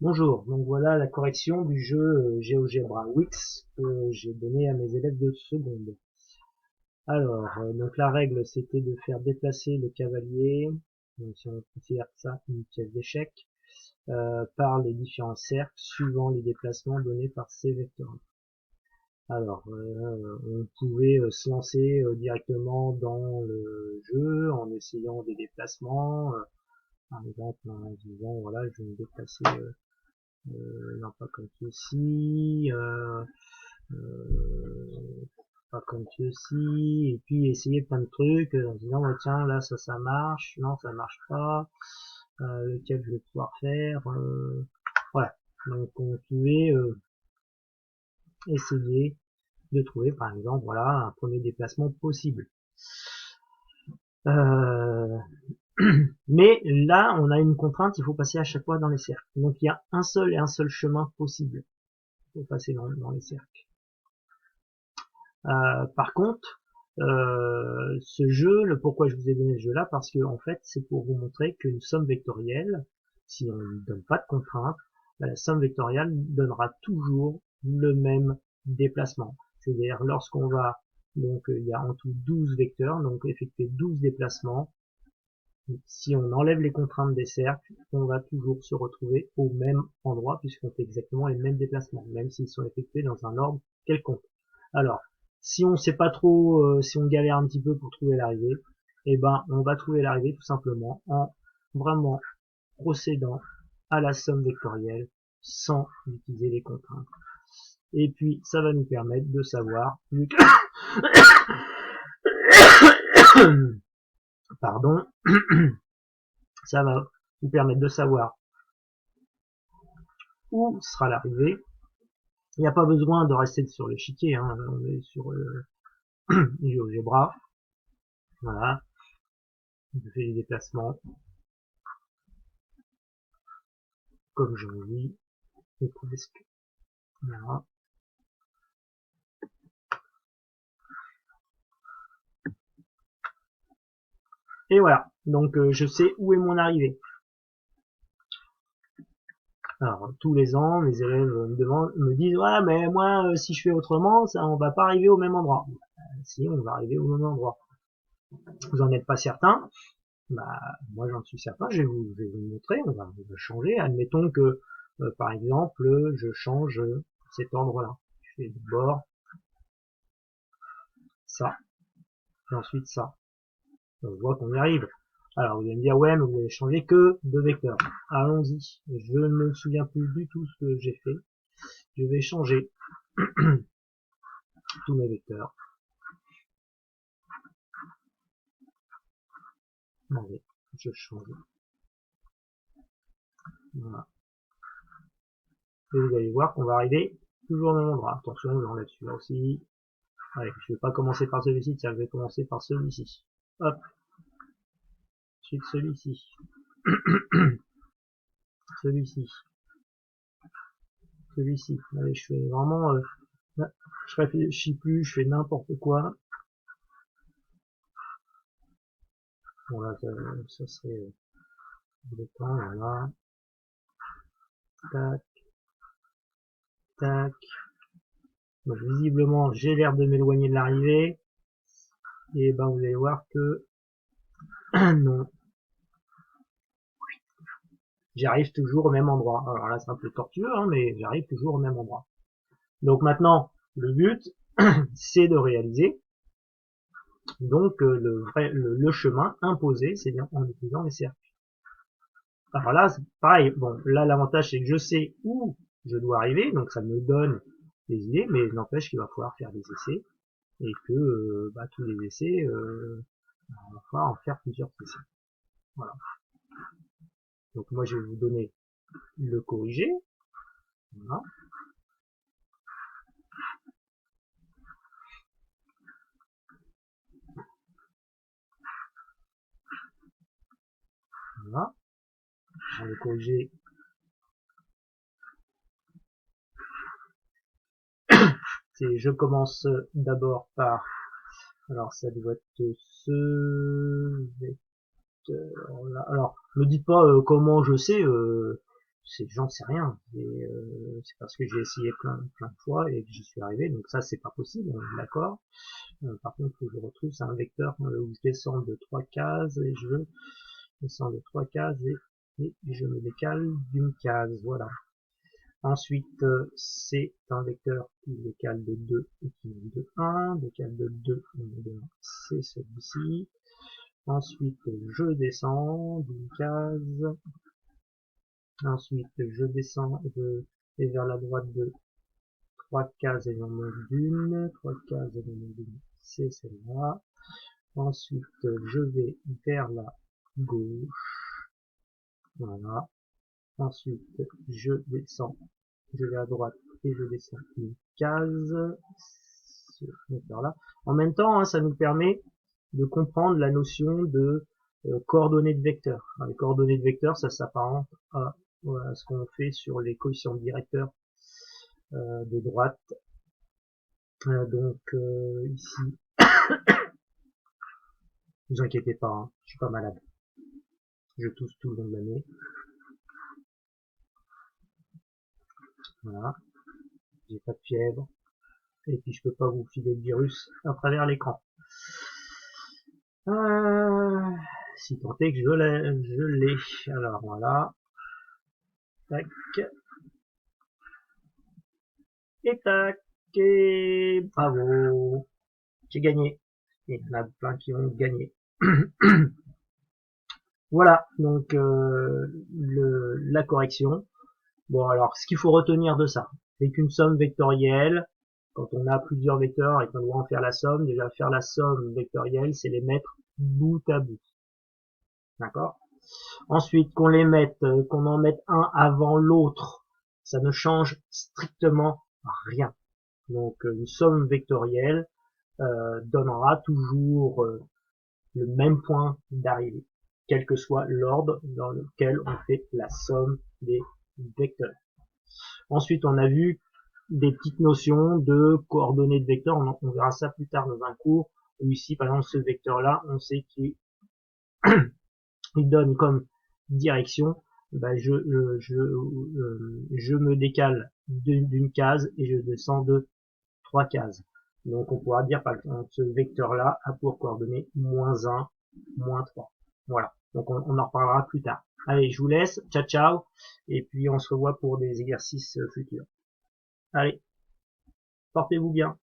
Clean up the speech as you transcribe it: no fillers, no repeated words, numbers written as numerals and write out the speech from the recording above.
Bonjour, donc voilà la correction du jeu GeoGebra Wix que j'ai donné à mes élèves de seconde. Alors, donc la règle c'était de faire déplacer le cavalier, donc si on considère ça une pièce d'échec, par les différents cercles suivant les déplacements donnés par ces vecteurs. Alors, on pouvait se lancer directement dans le jeu en essayant des déplacements, par exemple en disant voilà je vais me déplacer non pas comme ceci, pas comme ceci, et puis essayer plein de trucs en disant ouais, tiens là ça marche, non ça marche pas, lequel je vais pouvoir faire, voilà. Donc on pouvait essayer de trouver par exemple voilà un premier déplacement possible. Euh, mais là on a une contrainte, il faut passer à chaque fois dans les cercles. Donc il y a un seul chemin possible pour passer dans les cercles. Par contre, ce jeu, le pourquoi je vous ai donné ce jeu-là, parce que en fait, c'est pour vous montrer qu'une somme vectorielle, si on ne donne pas de contrainte, la somme vectorielle donnera toujours le même déplacement. C'est-à-dire lorsqu'on va, donc il y a en tout 12 vecteurs, donc effectuer 12 déplacements. Si on enlève les contraintes des cercles, on va toujours se retrouver au même endroit puisqu'on fait exactement les mêmes déplacements, même s'ils sont effectués dans un ordre quelconque. Alors, si on sait pas trop, si on galère un petit peu pour trouver l'arrivée, eh ben, on va trouver l'arrivée tout simplement en vraiment procédant à la somme vectorielle sans utiliser les contraintes. Et puis, ça va nous permettre de savoir, pardon, ça va nous permettre de savoir où sera l'arrivée. Il n'y a pas besoin de rester sur l'échiquier, hein, on est sur GeoGebra. Voilà, je fais les déplacements comme j'ai envie, et presque. Voilà. Et voilà, donc je sais où est mon arrivée. Alors tous les ans, mes élèves me disent ouais mais moi si je fais autrement, ça on va pas arriver au même endroit. Si on va arriver au même endroit. Vous en êtes pas certain? Bah moi j'en suis certain. Je vais vous montrer. On va changer. Admettons que par exemple je change cet ordre-là. Je fais du bord, ça, et ensuite ça. On voit qu'on y arrive. Alors vous allez me dire ouais mais vous allez changer que de vecteur. Allons-y. Je ne me souviens plus du tout ce que j'ai fait. Je vais changer tous mes vecteurs. Allez, je change. Voilà. Et vous allez voir qu'on va arriver toujours au même endroit. Attention, j'enlève celui-là aussi. Allez, je vais pas commencer par celui-ci, tiens, je vais commencer par celui-ci. Hop. Ensuite celui-ci. Celui-ci. Celui-ci. Allez, je fais vraiment, je réfléchis plus, je fais n'importe quoi. Bon là, ça serait le temps, voilà. Tac, tac. Donc visiblement, j'ai l'air de m'éloigner de l'arrivée. Et ben vous allez voir que non, j'arrive toujours au même endroit. Alors là, c'est un peu tortueux, hein, mais j'arrive toujours au même endroit. Donc maintenant, le but, c'est de réaliser donc le chemin imposé, c'est bien en utilisant les cercles. Alors là, c'est pareil. Bon, là, l'avantage, c'est que je sais où je dois arriver, donc ça me donne des idées, mais n'empêche qu'il va falloir faire des essais et que bah, tous les essais, il va falloir en faire plusieurs essais. Voilà. Donc moi, je vais vous donner le corrigé. Voilà. Voilà. On va corriger. Je commence d'abord par, alors ça doit être ce vecteur là. Alors, me dites pas comment je sais, j'en sais rien. C'est parce que j'ai essayé plein de fois et que j'y suis arrivé. Donc ça, c'est pas possible, on est d'accord. Par contre, faut que je retrouve, c'est un vecteur où je descends de 3 cases et je descends de 3 cases et je me décale d'une case. Voilà. Ensuite, c'est un vecteur qui décale de 2 et qui monte de 1, décale de 2 et monte de 1, c'est celui-ci. Ensuite, je descends d'une case. Ensuite, je descends, je vais vers la droite de 3 cases et j'en monte d'une, 3 cases et j'en monte d'une, c'est celle-là. Ensuite, je vais vers la gauche. Voilà. Ensuite, je descends, je vais à droite et je descends une case. Ce vecteur-là. En même temps, hein, ça nous permet de comprendre la notion de coordonnées de vecteurs. Les coordonnées de vecteurs, ça s'apparente à ce qu'on fait sur les coefficients directeurs de droite. Donc ici, ne vous inquiétez pas, hein, je suis pas malade. Je tousse tout le long de l'année. Voilà, j'ai pas de fièvre. Et puis je peux pas vous filer le virus à travers l'écran. Si tant est que je l'ai. Alors voilà. Tac. Et tac. Et bravo. J'ai gagné. Et il y en a plein qui ont gagné. Voilà, donc la correction. Bon, alors, ce qu'il faut retenir de ça, c'est qu'une somme vectorielle, quand on a plusieurs vecteurs et qu'on doit en faire la somme, déjà faire la somme vectorielle, c'est les mettre bout à bout. D'accord? Ensuite, qu'on en mette un avant l'autre, ça ne change strictement rien. Donc, une somme vectorielle donnera toujours le même point d'arrivée, quel que soit l'ordre dans lequel on fait la somme des vecteurs. Ensuite, on a vu des petites notions de coordonnées de vecteurs, on verra ça plus tard dans un cours, où ici, par exemple, ce vecteur-là, on sait qu'il donne comme direction, bah, je me décale d'une case et je descends de 3 cases. Donc on pourra dire par exemple ce vecteur-là a pour coordonnées -1, -3. Voilà. Donc on en reparlera plus tard. Allez, je vous laisse. Ciao, ciao. Et puis on se revoit pour des exercices futurs. Allez, portez-vous bien.